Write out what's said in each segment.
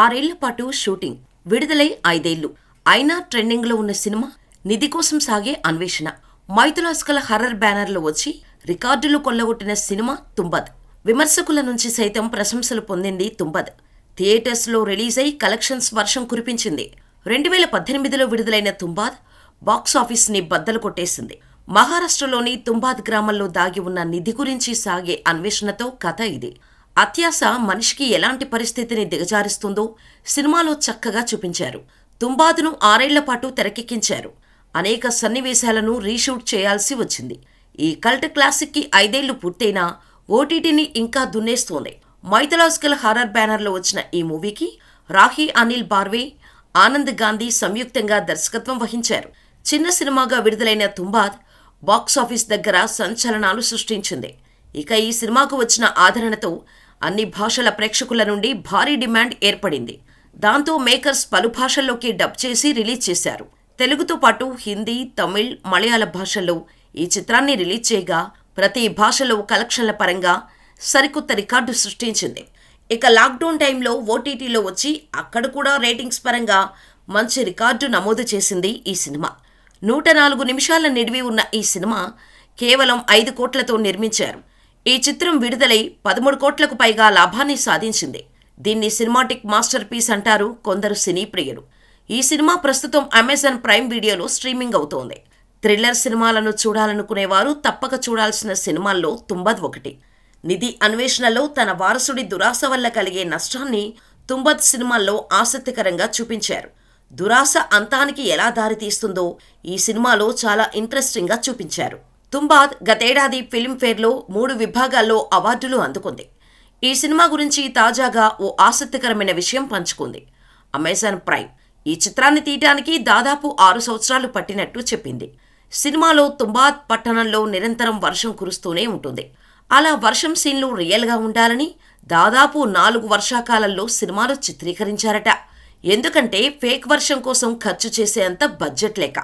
6 ఏళ్ల పాటు షూటింగ్, విడుదలై 5 ఏళ్లు అయినా ట్రెండింగ్లో ఉన్న సినిమా నిధి కోసం సాగే అన్వేషణ. మైథలాజికల్ హర్రర్ బ్యానర్లో వచ్చి రికార్డులు కొల్లగొట్టిన సినిమా తుంబద్. విమర్శకుల నుంచి సైతం ప్రశంసలు పొందింది తుంబద్. థియేటర్స్లో రిలీజ్ అయి కలెక్షన్స్ వర్షం కురిపించింది. 2018లో విడుదలైన తుంబాద్ బాక్సాఫీస్ని బద్దలు కొట్టేసింది. మహారాష్ట్రలోని తుంబాద్ గ్రామంలో దాగి ఉన్న నిధి గురించి సాగే అన్వేషణతో కథ ఇది. అత్యాశ మనిషికి ఎలాంటి పరిస్థితిని దిగజారిస్తుందో సినిమాలో చక్కగా చూపించారు. తుంబాద్ను 6 ఏళ్ల పాటు తెరకెక్కించారు. అనేక సన్నివేశాలను రీషూట్ చేయాల్సి వచ్చింది. ఈ కల్ట్ క్లాసిక్కి 5 ఏళ్లు పూర్తయినా ఓటీటీని ఇంకా దున్నేస్తోంది. మైథలాజికల్ హారర్ బ్యానర్లో వచ్చిన ఈ మూవీకి రాహీ అనిల్ బార్వే, ఆనంద్ గాంధీ సంయుక్తంగా దర్శకత్వం వహించారు. చిన్న సినిమాగా విడుదలైన తుంబాద్ బాక్సాఫీస్ దగ్గర సంచలనాలు సృష్టించింది. ఇక ఈ సినిమాకు వచ్చిన ఆదరణతో అన్ని భాషల ప్రేక్షకుల నుండి భారీ డిమాండ్ ఏర్పడింది. దాంతో మేకర్స్ పలు భాషల్లోకి డబ్ చేసి రిలీజ్ చేశారు. తెలుగుతో పాటు హిందీ, తమిళ్, మలయాళ భాషల్లో ఈ చిత్రాన్ని రిలీజ్ చేయగా ప్రతి భాషలో కలెక్షన్ల పరంగా సరికొత్త రికార్డు సృష్టించింది. ఇక లాక్డౌన్ టైంలో ఓటీటీలో వచ్చి అక్కడ కూడా రేటింగ్స్ పరంగా మంచి రికార్డు నమోదు చేసింది ఈ సినిమా. 104 నిమిషాల నిడివి ఉన్న ఈ సినిమా కేవలం 5 కోట్లతో నిర్మించారు. ఈ చిత్రం విడుదలై 13 కోట్లకు పైగా లాభాన్ని సాధించింది. దీన్ని సినిమాటిక్ మాస్టర్ పీస్ అంటారు కొందరు సినీ ప్రియులు. ఈ సినిమా ప్రస్తుతం అమెజాన్ ప్రైమ్ వీడియోలో స్ట్రీమింగ్ అవుతోంది. థ్రిల్లర్ సినిమాలను చూడాలనుకునేవారు తప్పక చూడాల్సిన సినిమాల్లో తుంబద్ ఒకటి. నిధి అన్వేషణలో తన వారసుడి దురాశ వల్ల కలిగే నష్టాన్ని తుంబద్ సినిమాల్లో ఆసక్తికరంగా చూపించారు. దురాశ అంతానికి ఎలా దారితీస్తుందో ఈ సినిమాలో చాలా ఇంట్రెస్టింగ్గా చూపించారు. తుంబాద్ గతేడాది ఫిల్మ్ఫేర్లో 3 విభాగాల్లో అవార్డులు అందుకుంది. ఈ సినిమా గురించి తాజాగా ఓ ఆసక్తికరమైన విషయం పంచుకుంది. అమెజాన్ ప్రైమ్ ఈ చిత్రాన్ని తీయటానికి దాదాపు 6 సంవత్సరాలు పట్టినట్టు చెప్పింది. సినిమాలో తుంబాద్ పట్టణంలో నిరంతరం వర్షం కురుస్తూనే ఉంటుంది. అలా వర్షం సీన్లు రియల్గా ఉండాలని దాదాపు 4 వర్షాకాలంలో సినిమాలో చిత్రీకరించారట. ఎందుకంటే ఫేక్ వర్షం కోసం ఖర్చు చేసేంత బడ్జెట్ లేక.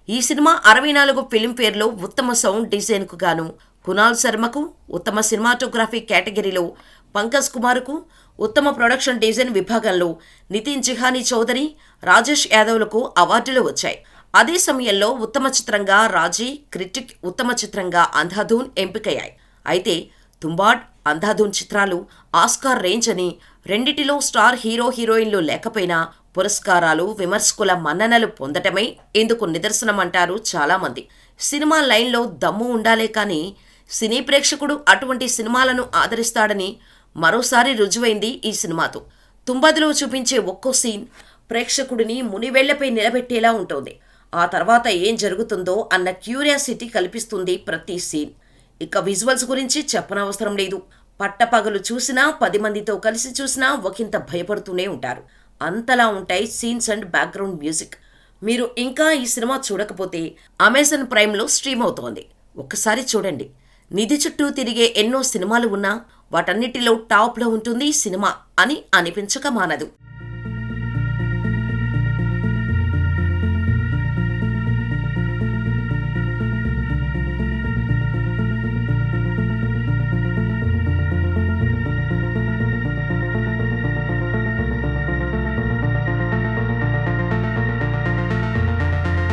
ఈ సినిమా 64 ఫిల్మ్ఫేర్లో ఉత్తమ సౌండ్ డిజైన్కు గాను కునాల్ శర్మకు, ఉత్తమ సినిమాటోగ్రఫీ కేటగిరీలో పంకజ్ కుమార్కు, ఉత్తమ ప్రొడక్షన్ డిజైన్ విభాగంలో నితిన్ జిహానీ చౌదరి, రాజేష్ యాదవ్లకు అవార్డులు వచ్చాయి. అదే సమయంలో ఉత్తమ చిత్రంగా రాజీ, క్రిటిక్ ఉత్తమ చిత్రంగా అంధాధూన్ ఎంపికయ్యాయి. అయితే తుంబాద్, అంధాధూన్ చిత్రాలు ఆస్కార్ రేంజ్ అని, రెండిటిలో స్టార్ హీరో హీరోయిన్లు లేకపోయినా పురస్కారాలు, విమర్శకుల మన్ననలు పొందటమే ఇందుకు నిదర్శనమంటారు చాలామంది. సినిమా లైన్లో దమ్ము ఉండాలే కానీ సినీ ప్రేక్షకుడు అటువంటి సినిమాలను ఆదరిస్తాడని మరోసారి రుజువైంది ఈ సినిమాతో. తుంబద్లో చూపించే ఒక్కో సీన్ ప్రేక్షకుడిని మునివేళ్లపై నిలబెట్టేలా ఉంటుంది. ఆ తర్వాత ఏం జరుగుతుందో అన్న క్యూరియాసిటీ కల్పిస్తుంది ప్రతి సీన్. ఇక విజువల్స్ గురించి చెప్పనవసరం లేదు. పట్టపగలు చూసినా 10 మందితో కలిసి చూసినా ఒకంత భయపడుతూనే ఉంటారు. అంతలా ఉంటాయి సీన్స్ అండ్ బ్యాక్గ్రౌండ్ మ్యూజిక్. మీరు ఇంకా ఈ సినిమా చూడకపోతే అమెజాన్ ప్రైమ్లో స్ట్రీమ్ అవుతోంది. ఒక్కసారి చూడండి. నిధి చుట్టూ తిరిగే ఎన్నో సినిమాలు ఉన్నా వాటన్నిటిలో టాప్లో ఉంటుంది ఈ సినిమా అని అనిపించక మానదు.